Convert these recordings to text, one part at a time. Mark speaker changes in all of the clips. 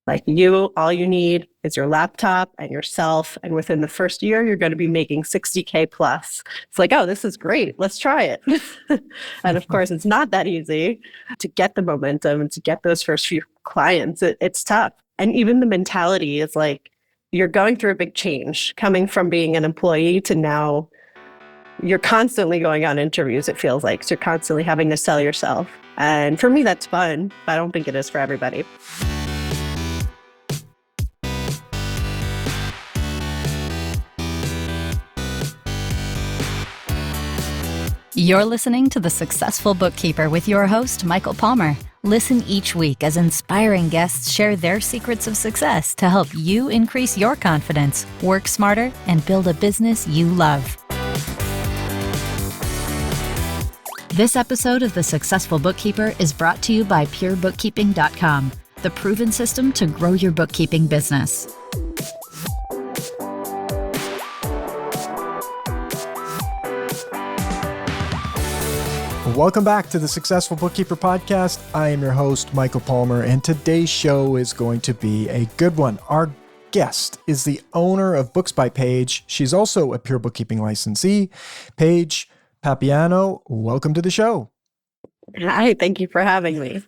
Speaker 1: Like all you need is your laptop and yourself. And within the first year, you're going to be making 60K plus. It's like, oh, this is great. Let's try it. And of course, it's not that easy to get the momentum and to get those first few clients. It's tough. And even the mentality is like, you're going through a big change coming from being an employee to now you're constantly going on interviews, it feels like. So you're constantly having to sell yourself. And for me, that's fun, but I don't think it is for everybody.
Speaker 2: You're listening to The Successful Bookkeeper with your host, Michael Palmer. Listen each week as inspiring guests share their secrets of success to help you increase your confidence, work smarter, and build a business you love. This episode of The Successful Bookkeeper is brought to you by PureBookkeeping.com, the proven system to grow your bookkeeping business.
Speaker 3: Welcome back to the Successful Bookkeeper Podcast. I am your host, Michael Palmer, and today's show is going to be a good one. Our guest is the owner of Books by Paige. She's also a Pure Bookkeeping licensee. Paige Papaioannou, welcome to the show.
Speaker 1: Hi, thank you for having me.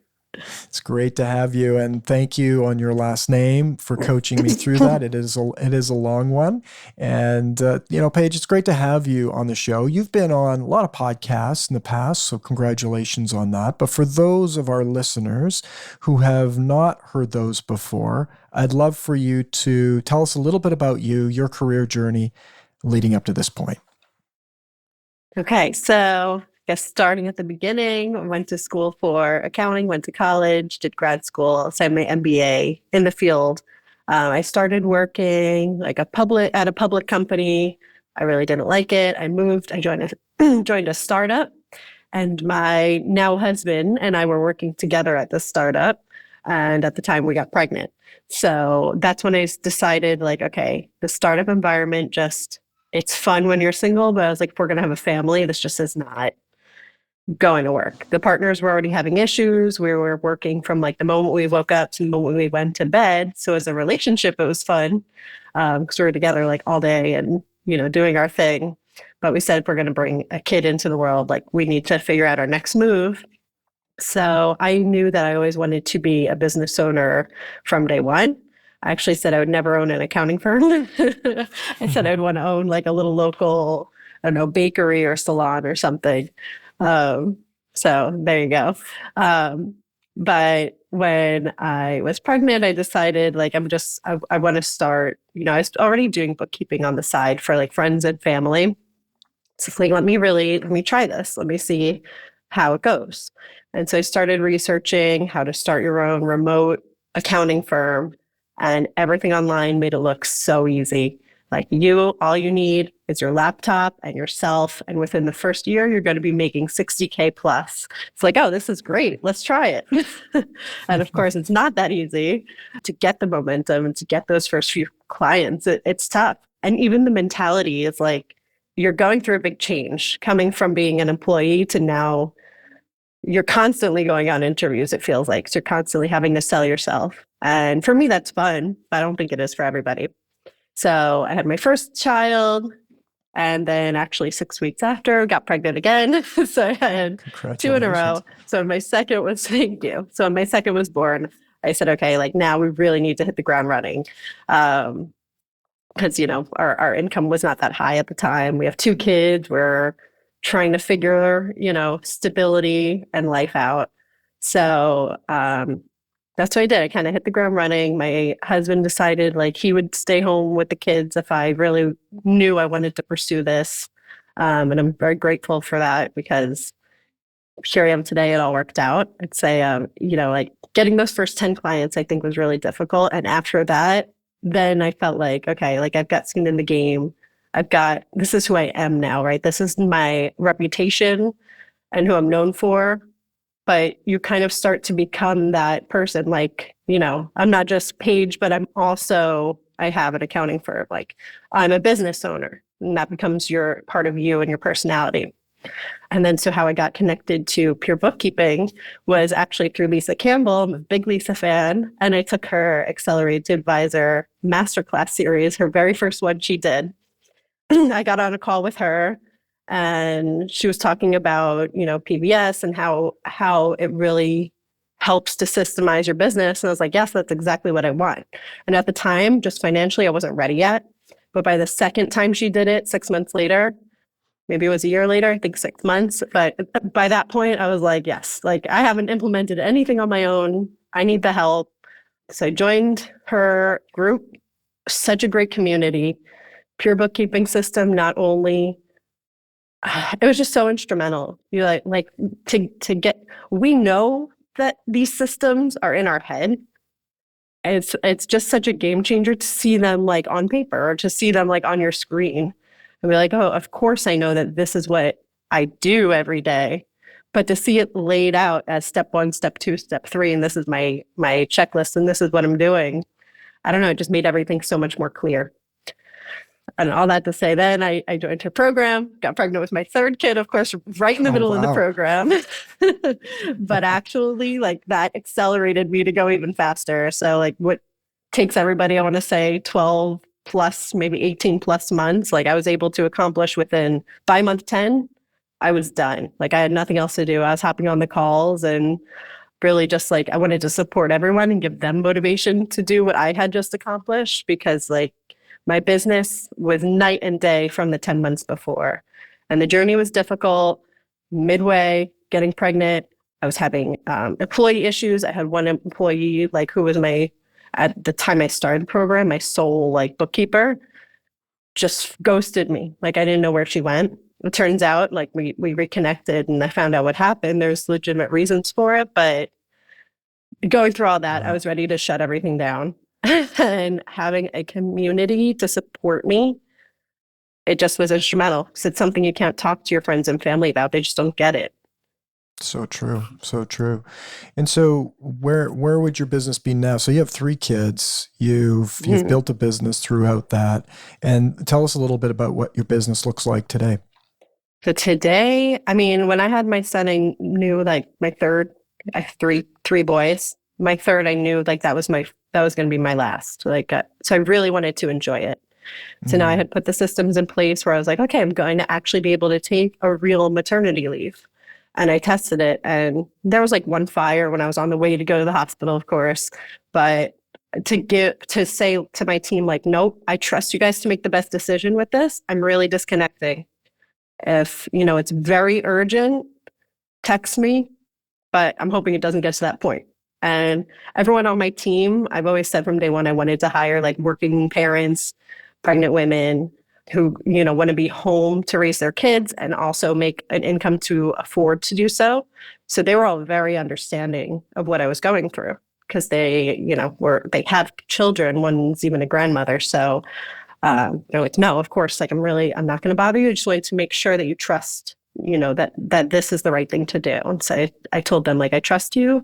Speaker 3: It's great to have you, and thank you on your last name for coaching me through that. It is a long one, and Paige, it's great to have you on the show. You've been on a lot of podcasts in the past, so congratulations on that. But for those of our listeners who have not heard those before, I'd love for you to tell us a little bit about you, your career journey leading up to this point.
Speaker 1: Okay, so I guess starting at the beginning, I went to school for accounting, went to college, did grad school, signed my MBA in the field. I started working like at a public company. I really didn't like it. I moved. I joined a startup, and my now husband and I were working together at this startup. And at the time, we got pregnant. So that's when I decided, like, okay, the startup environment it's fun when you're single, but I was like, if we're going to have a family, this just is not going to work. The partners were already having issues. We were working from like the moment we woke up to the moment we went to bed. So as a relationship, it was fun because we were together like all day and, doing our thing. But we said, if we're going to bring a kid into the world, like we need to figure out our next move. So I knew that I always wanted to be a business owner from day one. I actually said I would never own an accounting firm. I said I'd want to own like a little local, I don't know, bakery or salon or something. So there you go. But when I was pregnant, I decided like, I want to start, I was already doing bookkeeping on the side for like friends and family. So it's like, let me try this. Let me see how it goes. And so I started researching how to start your own remote accounting firm, and everything online made it look so easy. Like all you need is your laptop and yourself. And within the first year, you're going to be making 60K plus. It's like, oh, this is great. Let's try it. And of course, it's not that easy to get the momentum and to get those first few clients. It's tough. And even the mentality is like, you're going through a big change coming from being an employee to now you're constantly going on interviews, it feels like. So you're constantly having to sell yourself. And for me, that's fun, but I don't think it is for everybody. So I had my first child, and then actually 6 weeks after, got pregnant again. So I had 2 in a row. So my second was, thank you. So when my second was born, I said, okay, like now we really need to hit the ground running. Because, our income was not that high at the time. We have 2 kids. We're trying to figure, stability and life out. So that's what I did. I kind of hit the ground running. My husband decided like he would stay home with the kids if I really knew I wanted to pursue this. And I'm very grateful for that because here I am today. It all worked out. I'd say, like getting those first 10 clients, I think was really difficult. And after that, then I felt like, okay, like I've got skin in the game. This is who I am now, right? This is my reputation and who I'm known for. But you kind of start to become that person. Like, I'm not just Paige, but I have an accounting firm. Like I'm a business owner, and that becomes part of you and your personality. And then so how I got connected to Pure Bookkeeping was actually through Lisa Campbell. I'm a big Lisa fan. And I took her Accelerate to Advisor Masterclass series, her very first one she did. I got on a call with her and she was talking about, PBS and how it really helps to systemize your business. And I was like, yes, that's exactly what I want. And at the time, just financially, I wasn't ready yet. But by the second time she did it, 6 months later, maybe it was a year later, I think 6 months. But by that point, I was like, yes, like I haven't implemented anything on my own. I need the help. So I joined her group, such a great community. Pure Bookkeeping system, not only, it was just so instrumental. You like to get, we know that these systems are in our head. It's just such a game changer to see them like on paper or to see them like on your screen. And be like, oh, of course I know that this is what I do every day. But to see it laid out as step 1, step 2, step 3, and this is my checklist and this is what I'm doing. I don't know, it just made everything so much more clear. And all that to say, then I joined her program, got pregnant with my third kid, of course, right in the middle of the program. But actually, like that accelerated me to go even faster. So like what takes everybody, I want to say 12 plus, maybe 18 plus months, like I was able to accomplish within by month 10, I was done. Like I had nothing else to do. I was hopping on the calls and really just like, I wanted to support everyone and give them motivation to do what I had just accomplished because like my business was night and day from the 10 months before. And the journey was difficult. Midway, getting pregnant, I was having employee issues. I had one employee like who was at the time I started the program, my sole like bookkeeper, just ghosted me. Like I didn't know where she went. It turns out like we reconnected and I found out what happened. There's legitimate reasons for it, but going through all that, I was ready to shut everything down. And having a community to support me, it just was instrumental. Because it's something you can't talk to your friends and family about. They just don't get it.
Speaker 3: So true. So true. And so where would your business be now? So you have 3 kids. You've built a business throughout that. And tell us a little bit about what your business looks like today.
Speaker 1: So today, I mean, when I had my son, I knew like my third, I have three boys. My third, I knew like that was going to be my last. Like, so I really wanted to enjoy it. So now I had put the systems in place where I was like, okay, I'm going to actually be able to take a real maternity leave. And I tested it. And there was like one fire when I was on the way to go to the hospital, of course. But to say to my team, like, nope, I trust you guys to make the best decision with this. I'm really disconnecting. If, it's very urgent, text me, but I'm hoping it doesn't get to that point. And everyone on my team, I've always said from day one, I wanted to hire like working parents, pregnant women who, want to be home to raise their kids and also make an income to afford to do so. So they were all very understanding of what I was going through because they, they have children. One's even a grandmother. So they're like, no, of course, like I'm not going to bother you. I just wanted to make sure that you trust, that this is the right thing to do. And so I told them like, I trust you.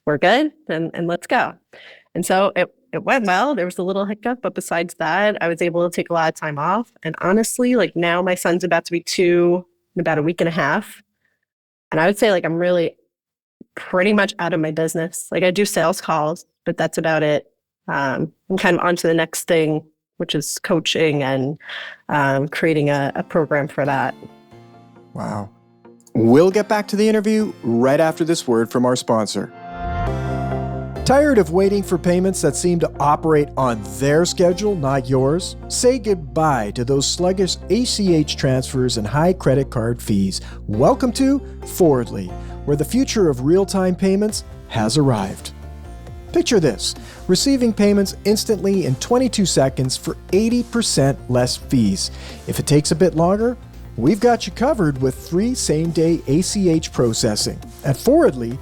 Speaker 1: We're good, and let's go. And so it went well. There was a little hiccup, but besides that, I was able to take a lot of time off. And honestly, like now my son's about to be 2 in about a week and a half. And I would say like I'm really pretty much out of my business. Like I do sales calls, but that's about it. I'm kind of on to the next thing, which is coaching and creating a program for that.
Speaker 3: Wow. We'll get back to the interview right after this word from our sponsor. Tired of waiting for payments that seem to operate on their schedule, not yours? Say goodbye to those sluggish ACH transfers and high credit card fees. Welcome to Forwardly, where the future of real-time payments has arrived. Picture this, receiving payments instantly in 22 seconds for 80% less fees. If it takes a bit longer, we've got you covered with free same-day ACH processing. At Forwardly,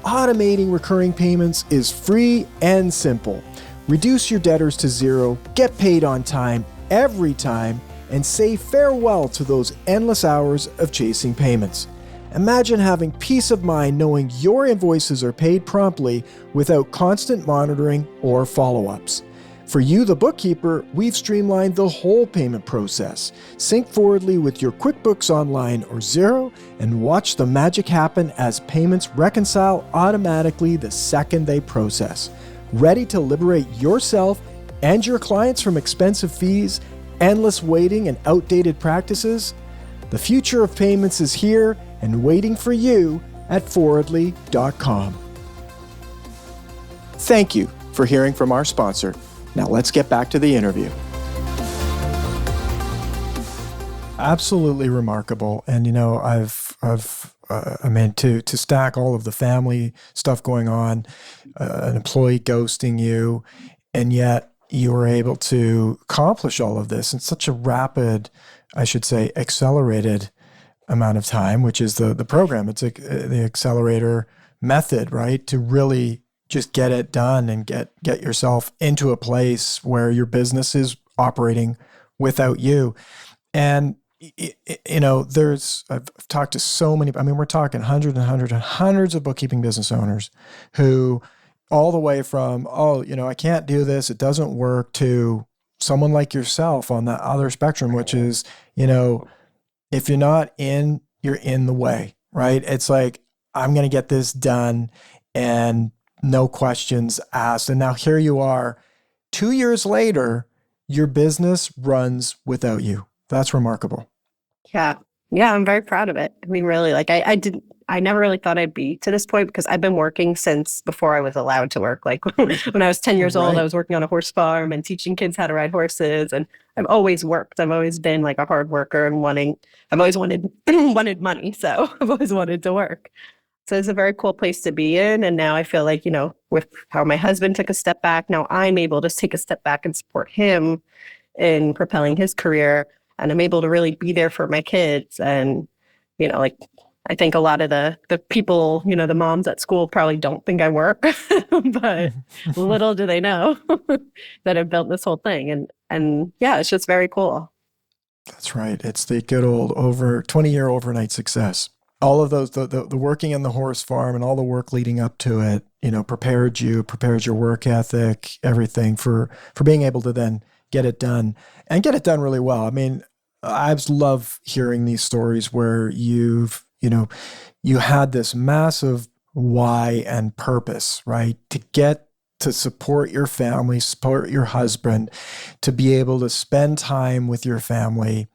Speaker 3: automating recurring payments is free and simple. Reduce your debtors to zero, get paid on time every time, and say farewell to those endless hours of chasing payments. Imagine having peace of mind knowing your invoices are paid promptly without constant monitoring or follow-ups. For you, the bookkeeper, we've streamlined the whole payment process. Sync Forwardly with your QuickBooks Online or Xero and watch the magic happen as payments reconcile automatically the second they process. Ready to liberate yourself and your clients from expensive fees, endless waiting, and outdated practices? The future of payments is here and waiting for you at forwardly.com. Thank you for hearing from our sponsor. Now let's get back to the interview. Absolutely remarkable. And, to stack all of the family stuff going on, an employee ghosting you, and yet you were able to accomplish all of this in such a rapid, I should say, accelerated amount of time, which is the program. It's the accelerator method, right? To really just get it done and get yourself into a place where your business is operating without you. And, I've talked to so many, we're talking hundreds of bookkeeping business owners who all the way from, I can't do this, it doesn't work, to someone like yourself on the other spectrum, which is, if you're not in, you're in the way, right? It's like, I'm going to get this done and no questions asked. And now here you are, 2 years later, your business runs without you. That's remarkable.
Speaker 1: Yeah. Yeah. I'm very proud of it. Really, I never really thought I'd be to this point, because I've been working since before I was allowed to work. Like when I was 10 years old, I was working on a horse farm and teaching kids how to ride horses. And I've always worked. I've always been like a hard worker and I've always wanted money. So I've always wanted to work. So it's a very cool place to be in. And now I feel like, with how my husband took a step back, now I'm able to take a step back and support him in propelling his career. And I'm able to really be there for my kids. And, I think a lot of the people, the moms at school probably don't think I work, but little do they know that I've built this whole thing. And yeah, it's just very cool.
Speaker 3: That's right. It's the good old 20-year overnight success. All of those, the working on the horse farm and all the work leading up to it, prepared your work ethic, everything for being able to then get it done and get it done really well. I love hearing these stories where you had this massive why and purpose, right? To support your family, support your husband, to be able to spend time with your family,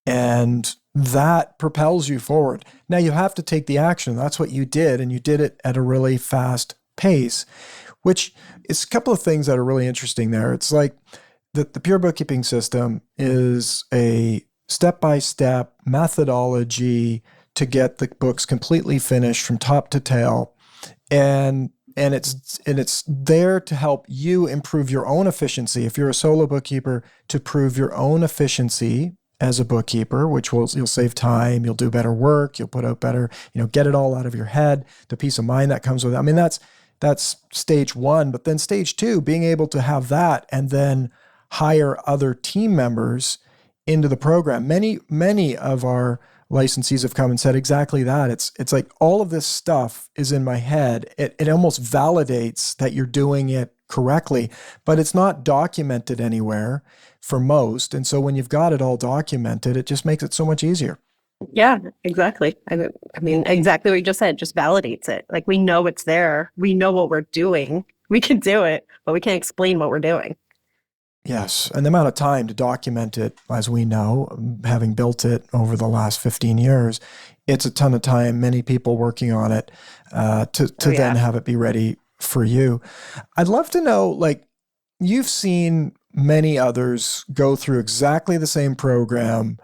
Speaker 3: and that propels you forward. Now you have to take the action. That's what you did, and you did it at a really fast pace, which is a couple of things that are really interesting there. It's like the Pure Bookkeeping System is a step-by-step methodology to get the books completely finished from top to tail, and it's there to help you improve your own efficiency. If you're a solo bookkeeper, to prove your own efficiency as a bookkeeper, you'll save time, you'll do better work, you'll put out better, get it all out of your head, the peace of mind that comes with it. That's stage one. But then stage two, being able to have that and then hire other team members into the program. Many of our licensees have come and said exactly that. It's like all of this stuff is in my head. It almost validates that you're doing it correctly, but it's not documented anywhere for most. And so when you've got it all documented, it just makes it so much easier.
Speaker 1: Yeah, exactly. Exactly what you just said, just validates it. Like, we know it's there. We know what we're doing. We can do it, but we can't explain what we're doing.
Speaker 3: Yes. And the amount of time to document it, as we know, having built it over the last 15 years, it's a ton of time, many people working on it to then have it be ready for you. I'd love to know, you've seen many others go through exactly the same program.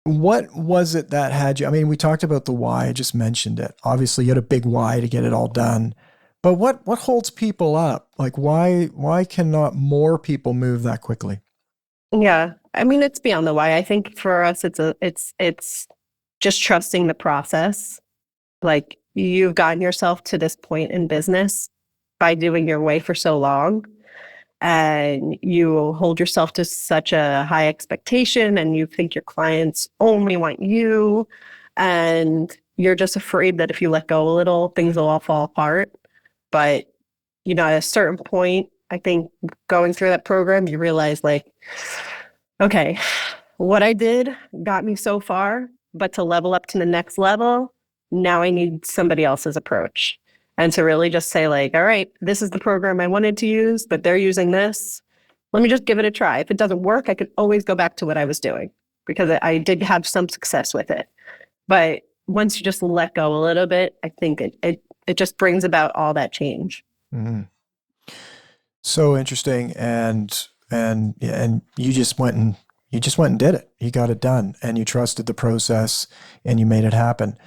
Speaker 3: What was it that had you? We talked about the why. I just mentioned it. Obviously, you had a big why to get it all done. But what holds people up? Why cannot more people move that quickly?
Speaker 1: Yeah, it's beyond the why. I think for us, it's just trusting the process. Like, you've gotten yourself to this point in business by doing your way for so long, and you hold yourself to such a high expectation, and you think your clients only want you, and you're just afraid that if you let go a little, things will all fall apart. But, at a certain point, I think going through that program, you realize like, okay, what I did got me so far, but to level up to the next level, now I need somebody else's approach. And to really just say like, all right, this is the program I wanted to use, but they're using this. Let me just give it a try. If it doesn't work, I could always go back to what I was doing because I did have some success with it. But once you just let go a little bit, I think it just brings about all that change.
Speaker 3: Mm-hmm. So interesting. And you just went and did it. You got it done and you trusted the process and you made it happen.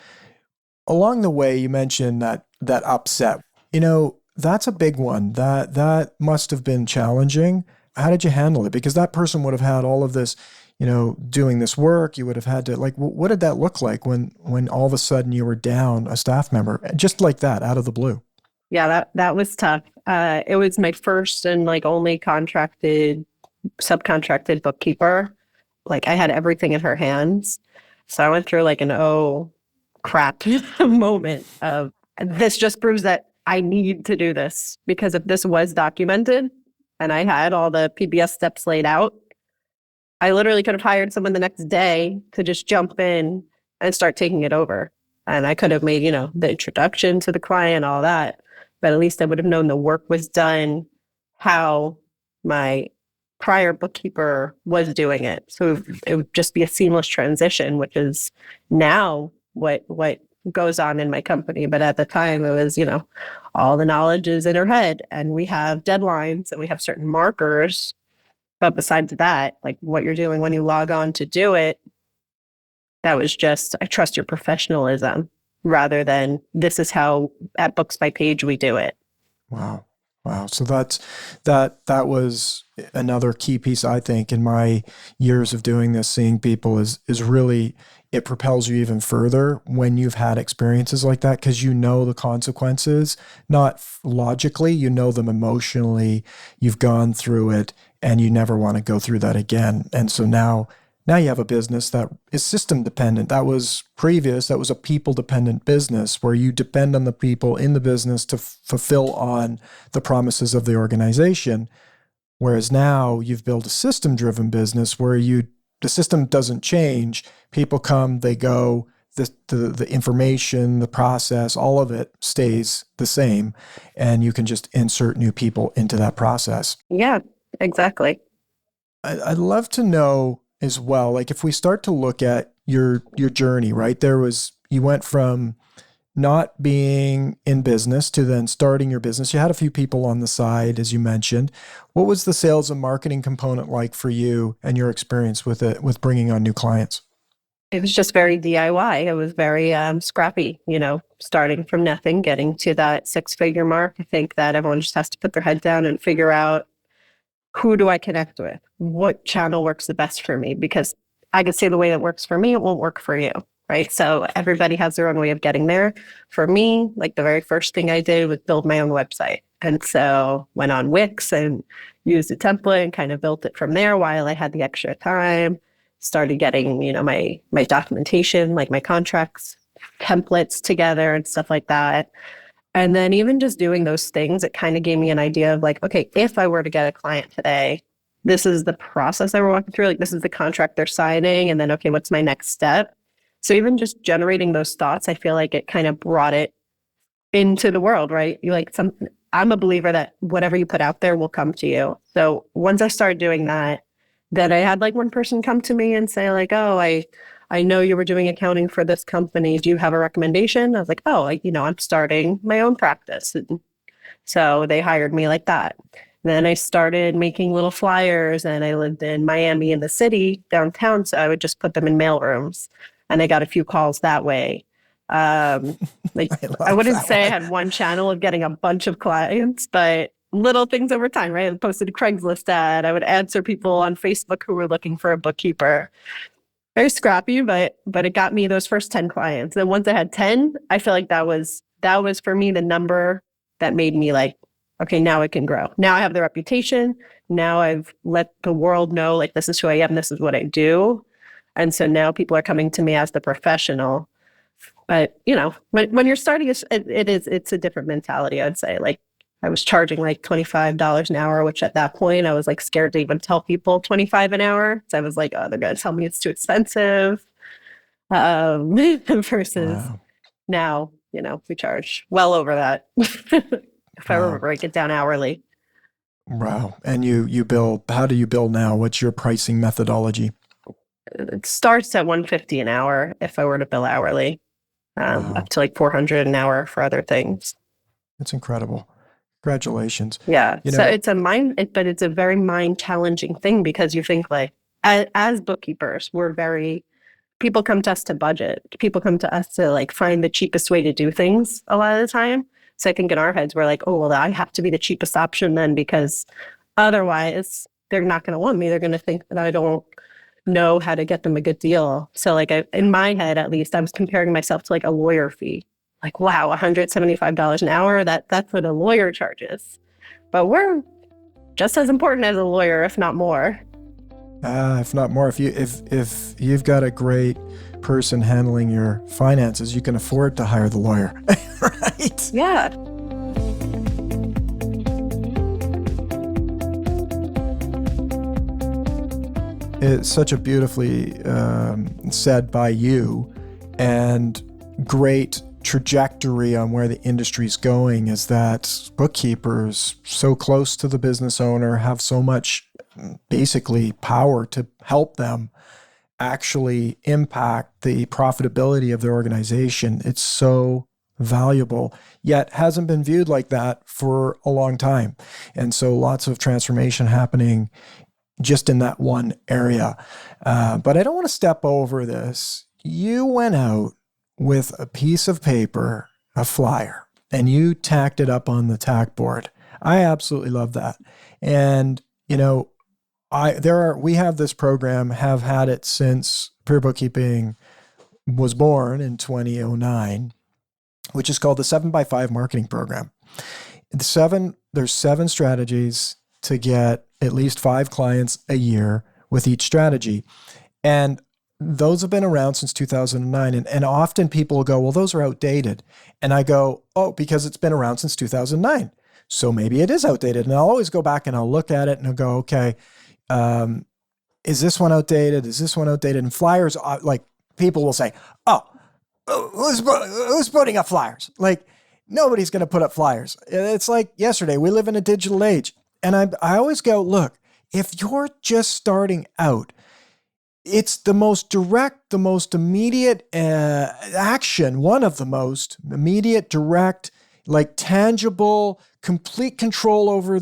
Speaker 3: Along the way, you mentioned that upset. That's a big one. That must have been challenging. How did you handle it? Because that person would have had all of this, doing this work. You would have had to, like, what did that look like when all of a sudden you were down a staff member, just like that, out of the blue?
Speaker 1: Yeah, that was tough. It was my first and like only subcontracted bookkeeper. Like I had everything in her hands. So I went through like an oh crap moment of this just proves that I need to do this, because if this was documented and I had all the PBS steps laid out, I literally could have hired someone the next day to just jump in and start taking it over. And I could have made, the introduction to the client, all that. But at least I would have known the work was done, how my prior bookkeeper was doing it. So it would just be a seamless transition, which is now what goes on in my company. But at the time it was, all the knowledge is in her head and we have deadlines and we have certain markers. But besides that, like what you're doing when you log on to do it, that was just, I trust your professionalism rather than this is how at Books by Paige we do it.
Speaker 3: Wow. So that was another key piece, I think, in my years of doing this, seeing people is really, it propels you even further when you've had experiences like that, because you know the consequences, not logically, you know them emotionally, you've gone through it, and you never want to go through that again. And so now you have a business that is system dependent. That was a people dependent business where you depend on the people in the business to fulfill on the promises of the organization. Whereas now you've built a system driven business where the system doesn't change. People come, they go, the information, the process, all of it stays the same. And you can just insert new people into that process.
Speaker 1: Yeah, exactly.
Speaker 3: I'd love to know as well, like if we start to look at your journey, right? You went from not being in business to then starting your business. You had a few people on the side, as you mentioned. What was the sales and marketing component like for you and your experience with it, with bringing on new clients?
Speaker 1: It was just very DIY. It was very scrappy, starting from nothing, getting to that 6-figure mark. I think that everyone just has to put their head down and figure out, who do I connect with? What channel works the best for me? Because I could say the way that works for me, it won't work for you, right? So everybody has their own way of getting there. For me, like the very first thing I did was build my own website. And so went on Wix and used a template and kind of built it from there while I had the extra time. Started getting, my documentation, like my contracts, templates together and stuff like that. And then even just doing those things, it kind of gave me an idea of like, okay, if I were to get a client today, this is the process that we're walking through. Like this is the contract they're signing. And then, okay, what's my next step? So even just generating those thoughts, I feel like it kind of brought it into the world, right? I'm a believer that whatever you put out there will come to you. So once I started doing that, then I had like one person come to me and say like, oh, I know you were doing accounting for this company. Do you have a recommendation? I was like, oh, I'm starting my own practice. And so they hired me like that. Then I started making little flyers, and I lived in Miami in the city downtown. So I would just put them in mail rooms, and I got a few calls that way. I wouldn't say I had one channel of getting a bunch of clients, but little things over time, right? I posted a Craigslist ad. I would answer people on Facebook who were looking for a bookkeeper. Very scrappy, but it got me those first 10 clients. And once I had 10, I feel like that was for me the number that made me like, okay, now it can grow. Now I have the reputation. Now I've let the world know like this is who I am, this is what I do. And so now people are coming to me as the professional. But when you're starting, it's a different mentality, I'd say. Like I was charging like $25 an hour, which at that point I was like scared to even tell people 25 an hour. So I was like, oh, they're going to tell me it's too expensive. Versus
Speaker 3: Wow.
Speaker 1: now, we charge well over that. If I were to
Speaker 3: Wow.
Speaker 1: break it down hourly.
Speaker 3: Wow. And you bill, how do you bill now? What's your pricing methodology?
Speaker 1: It starts at 150 an hour if I were to bill hourly,
Speaker 3: Wow.
Speaker 1: up to like 400 an hour for other things.
Speaker 3: That's incredible. Congratulations.
Speaker 1: Yeah.
Speaker 3: You
Speaker 1: So
Speaker 3: know,
Speaker 1: it's but it's a very mind challenging thing because you think like, as bookkeepers, people come to us to budget. People come to us to like find the cheapest way to do things a lot of the time. So I think in our heads, we're like, oh, well, I have to be the cheapest option then because otherwise they're not going to want me. They're going to think that I don't know how to get them a good deal. So like in my head, at least, I was comparing myself to like a lawyer fee. Like, wow, $175 an hour, that's what a lawyer charges. But we're just as important as a lawyer, if not more.
Speaker 3: if not more, if you've got a great person handling your finances, you can afford to hire the lawyer, right?
Speaker 1: Yeah.
Speaker 3: It's such a beautifully said by you, and great trajectory on where the industry's going is that bookkeepers so close to the business owner have so much basically power to help them actually impact the profitability of their organization. It's so valuable, yet hasn't been viewed like that for a long time. And so lots of transformation happening just in that one area. But I don't want to step over this. You went out with a piece of paper, a flyer, and you tacked it up on the tack board. I absolutely love that. And, we have this program, have had it since Peer Bookkeeping was born in 2009, which is called the 7x5 marketing program. There's 7 strategies to get at least 5 clients a year with each strategy. And those have been around since 2009. And often people will go, well, those are outdated. And I go, oh, because it's been around since 2009. So maybe it is outdated. And I'll always go back and I'll look at it and I'll go, okay, is this one outdated? Is this one outdated? And flyers, like people will say, oh, who's putting up flyers? Like nobody's going to put up flyers. It's like yesterday, we live in a digital age. And I always go, look, if you're just starting out, it's the most direct, the most immediate action, one of the most immediate, direct, like tangible, complete control over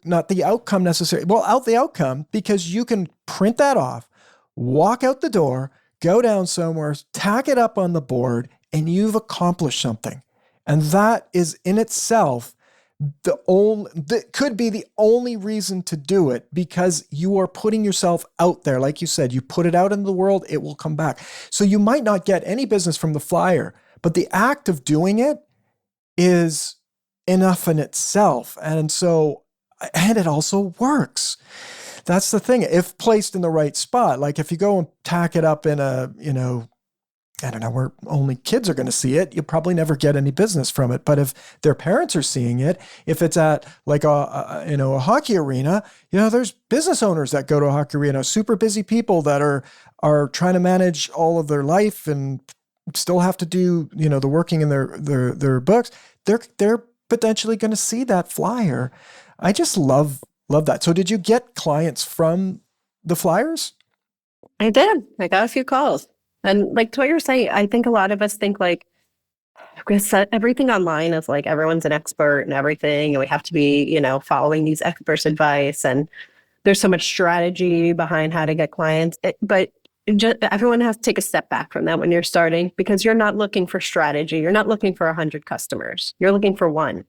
Speaker 3: not the outcome necessarily, the outcome, because you can print that off, walk out the door, go down somewhere, tack it up on the board, and you've accomplished something. And that is in itself that could be the only reason to do it, because you are putting yourself out there. Like you said, you put it out into the world, it will come back. So you might not get any business from the flyer, but the act of doing it is enough in itself. And it also works. That's the thing. If placed in the right spot, like if you go and tack it up in a, I don't know, where only kids are going to see it, you'll probably never get any business from it. But if their parents are seeing it, if it's at like a hockey arena, there's business owners that go to a hockey arena, super busy people that are trying to manage all of their life and still have to do, the working in their books. They're potentially going to see that flyer. I just love that. So did you get clients from the flyers?
Speaker 1: I did. I got a few calls. And like to what you're saying, I think a lot of us think like, because everything online is like everyone's an expert and everything, and we have to be, following these experts' advice. And there's so much strategy behind how to get clients. But everyone has to take a step back from that when you're starting, because you're not looking for strategy. You're not looking for 100 customers. You're looking for one.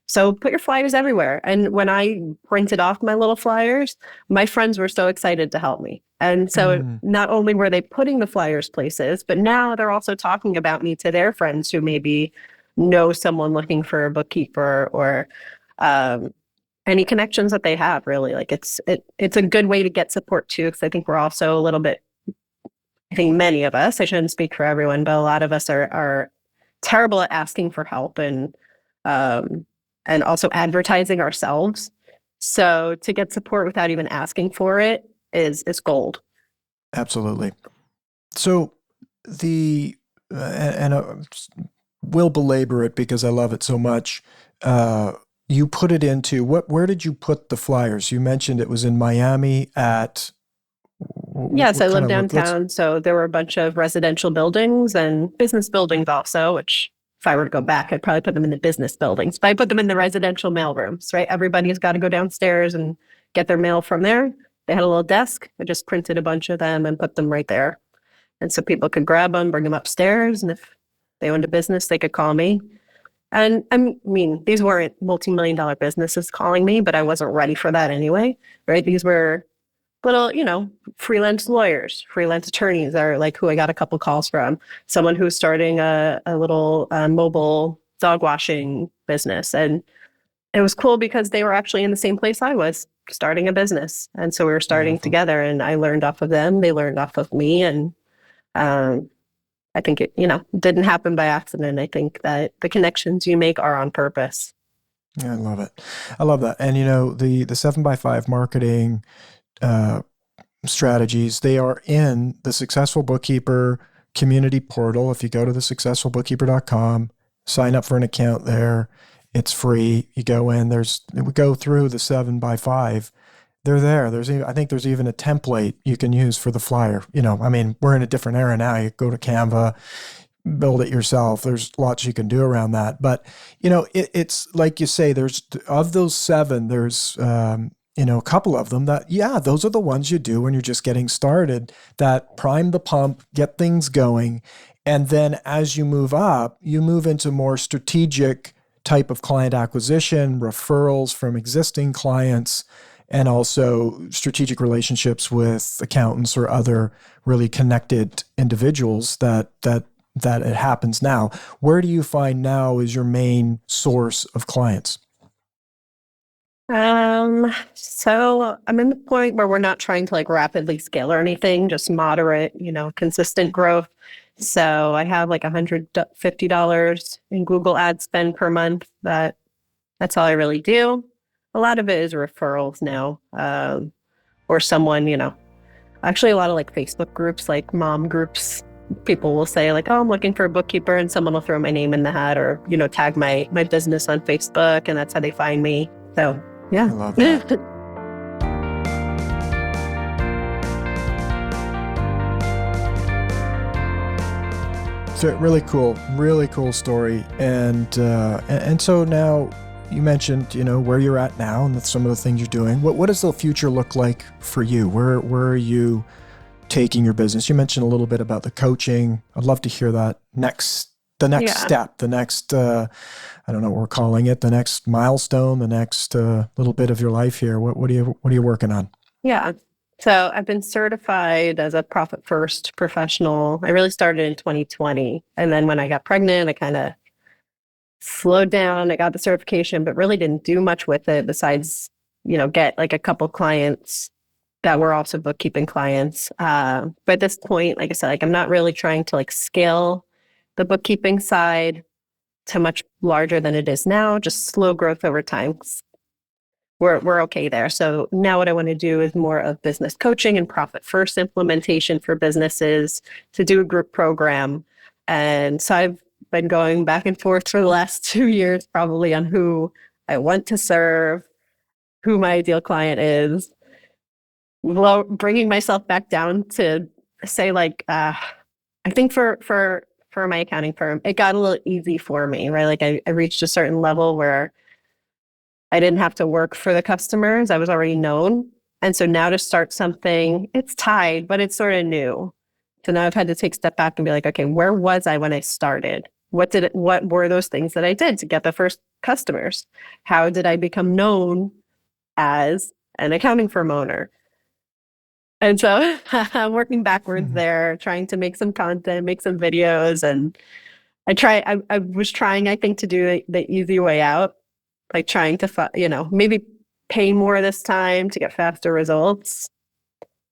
Speaker 1: So put your flyers everywhere. And when I printed off my little flyers, my friends were so excited to help me. And so not only were they putting the flyers places, but now they're also talking about me to their friends who maybe know someone looking for a bookkeeper or any connections that they have, really. Like it's a good way to get support too, because I think we're also a little bit, I think many of us, I shouldn't speak for everyone, but a lot of us are terrible at asking for help and and also advertising ourselves. So to get support without even asking for it is gold.
Speaker 3: Absolutely. So we'll belabor it because I love it so much. You put it into where did you put the flyers? You mentioned it was in Miami at.
Speaker 1: Yes, I live downtown. So there were a bunch of residential buildings and business buildings also, which if I were to go back, I'd probably put them in the business buildings, but I put them in the residential mail rooms, right? Everybody's got to go downstairs and get their mail from there. They had a little desk. I just printed a bunch of them and put them right there. And so people could grab them, bring them upstairs. And if they owned a business, they could call me. And I mean, these weren't multi-million-dollar businesses calling me, but I wasn't ready for that anyway, right? These were little, freelance lawyers, freelance attorneys are like who I got a couple calls from. Someone who's starting a little mobile dog washing business. And it was cool because they were actually in the same place I was, starting a business. And so we were starting together, and I learned off of them. They learned off of me. And I think it, didn't happen by accident. I think that the connections you make are on purpose.
Speaker 3: Yeah, I love it. I love that. And, the 7x5 marketing strategies, they are in the Successful Bookkeeper community portal. If you go to thesuccessfulbookkeeper.com, sign up for an account there. It's free. You go in, we go through the 7x5. They're there. I think there's even a template you can use for the flyer. We're in a different era now. You go to Canva, build it yourself. There's lots you can do around that. But, it's like you say, of those 7, there's, a couple of them that, those are the ones you do when you're just getting started, that prime the pump, get things going. And then as you move up, you move into more strategic type of client acquisition, referrals from existing clients, and also strategic relationships with accountants or other really connected individuals that it happens now. Where do you find now is your main source of clients?
Speaker 1: So I'm in the point where we're not trying to rapidly scale or anything, just moderate, consistent growth. So I have $150 in Google ad spend per month. That's all I really do. A lot of it is referrals now, or someone, actually a lot of Facebook groups, like mom groups. People will say oh, I'm looking for a bookkeeper, and someone will throw my name in the hat or, tag my business on Facebook, and that's how they find me. So, yeah.
Speaker 3: I love that. So really cool story. And so now you mentioned, where you're at now and some of the things you're doing. What does the future look like for you? Where are you taking your business? You mentioned a little bit about the coaching. I'd love to hear that the next step, the next, I don't know what we're calling it, the next milestone, the next little bit of your life here. What are you working on?
Speaker 1: Yeah. So I've been certified as a Profit First professional. I really started in 2020. And then when I got pregnant, I kind of slowed down. I got the certification, but really didn't do much with it besides, get a couple clients that were also bookkeeping clients. But at this point, like I said, I'm not really trying to scale the bookkeeping side to much larger than it is now, just slow growth over time. We're okay there. So now what I want to do is more of business coaching and Profit First implementation for businesses, to do a group program. And so I've been going back and forth for the last 2 years, probably, on who I want to serve, who my ideal client is, bringing myself back down to say I think for my accounting firm, it got a little easy for me, right? I reached a certain level where I didn't have to work for the customers. I was already known. And so now to start something, it's tied, but it's sort of new. So now I've had to take a step back and be okay, where was I when I started? What were those things that I did to get the first customers? How did I become known as an accounting firm owner? And so I'm working backwards there, trying to make some content, make some videos. And I was trying, I think, to do the easy way out, trying to, maybe pay more this time to get faster results.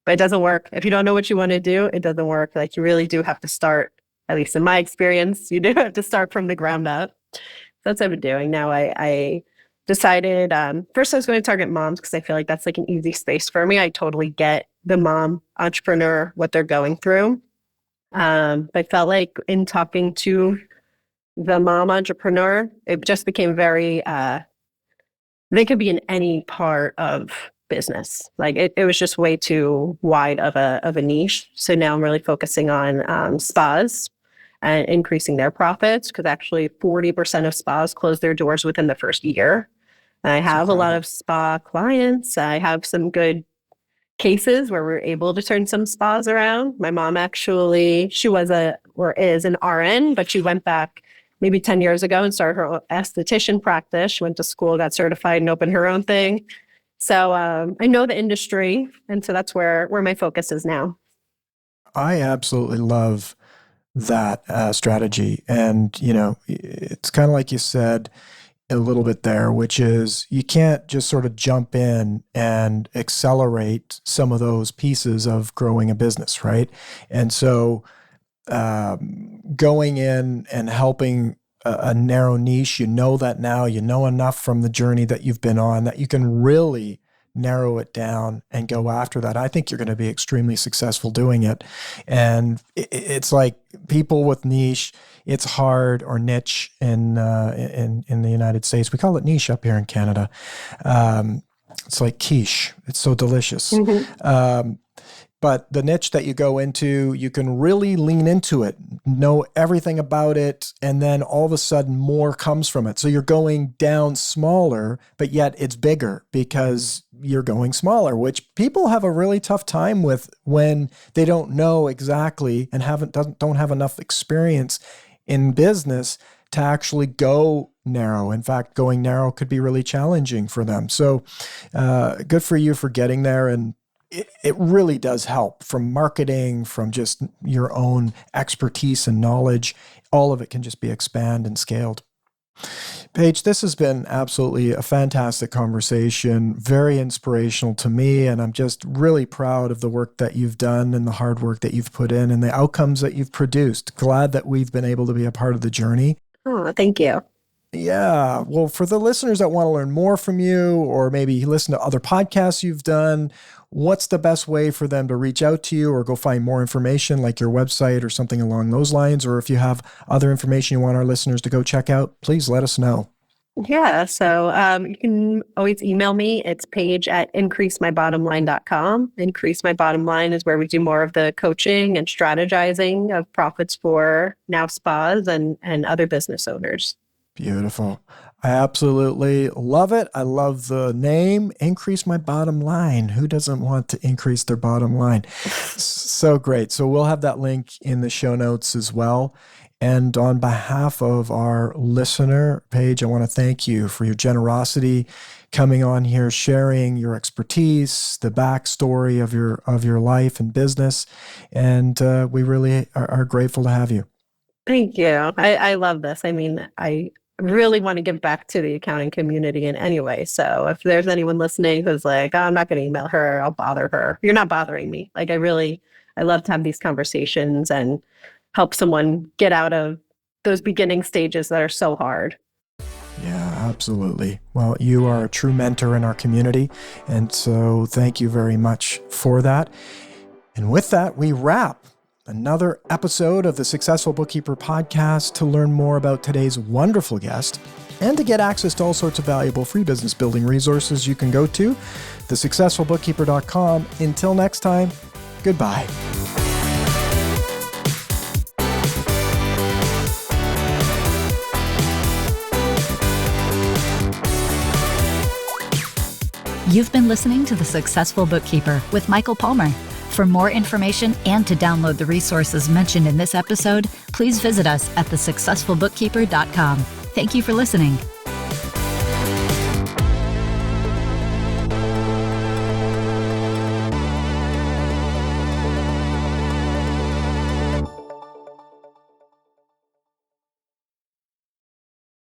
Speaker 1: But it doesn't work. If you don't know what you want to do, it doesn't work. You really do have to start, at least in my experience, you do have to start from the ground up. So that's what I've been doing. Now I decided, first I was going to target moms because I feel like that's like an easy space for me. I totally get the mom entrepreneur, what they're going through. But I felt like in talking to the mom entrepreneur, it just became very, they could be in any part of business. Like it was just way too wide of a niche. So now I'm really focusing on spas and increasing their profits, because actually 40% of spas close their doors within the first year. And I have a lot of spa clients. I have some good cases where we're able to turn some spas around. My mom actually, she was is an RN, but she went back maybe 10 years ago and started her own esthetician practice. She went to school, got certified, and opened her own thing. So I know the industry, and so that's where my focus is now.
Speaker 3: I absolutely love that strategy. And, it's kind of like you said a little bit there, which is you can't just sort of jump in and accelerate some of those pieces of growing a business, right? And so going in and helping a narrow niche, you know that now, you know enough from the journey that you've been on that you can really narrow it down and go after that. I think you're going to be extremely successful doing it. And it's like people with niche, it's hard, or niche in the United States. We call it niche up here in Canada. It's like quiche. It's so delicious. Mm-hmm. But the niche that you go into, you can really lean into it, know everything about it, and then all of a sudden more comes from it. So you're going down smaller, but yet it's bigger because you're going smaller, which people have a really tough time with when they don't know exactly and don't have enough experience in business to actually go narrow. In fact, going narrow could be really challenging for them. So good for you for getting there. And it really does help from marketing, from just your own expertise and knowledge. All of it can just be expanded and scaled. Paige, this has been absolutely a fantastic conversation, very inspirational to me, and I'm just really proud of the work that you've done and the hard work that you've put in and the outcomes that you've produced. Glad that we've been able to be a part of the journey.
Speaker 1: Oh, thank you.
Speaker 3: Yeah. Well, for the listeners that want to learn more from you, or maybe listen to other podcasts you've done, what's the best way for them to reach out to you or go find more information, like your website or something along those lines? Or if you have other information you want our listeners to go check out, please let us know.
Speaker 1: Yeah. So you can always email me. It's paige@increasemybottomline.com. Increase My Bottom Line is where we do more of the coaching and strategizing of profits for now spas and other business owners.
Speaker 3: Beautiful. I absolutely love it. I love the name, Increase My Bottom Line. Who doesn't want to increase their bottom line? So great. So we'll have that link in the show notes as well. And on behalf of our listener, Paige, I want to thank you for your generosity, coming on here, sharing your expertise, the backstory of your life and business. And we really are grateful to have you.
Speaker 1: Thank you. I love this. I mean, I really want to give back to the accounting community in any way. So if there's anyone listening who's like, oh, I'm not going to email her, I'll bother her, you're not bothering me. Like I love to have these conversations and help someone get out of those beginning stages that are so hard.
Speaker 3: Yeah, absolutely. Well, you are a true mentor in our community. And so thank you very much for that. And with that, we wrap another episode of the Successful Bookkeeper podcast. To learn more about today's wonderful guest and to get access to all sorts of valuable free business building resources, you can go to thesuccessfulbookkeeper.com. Until next time, goodbye.
Speaker 2: You've been listening to The Successful Bookkeeper with Michael Palmer. For more information and to download the resources mentioned in this episode, please visit us at thesuccessfulbookkeeper.com. Thank you for listening.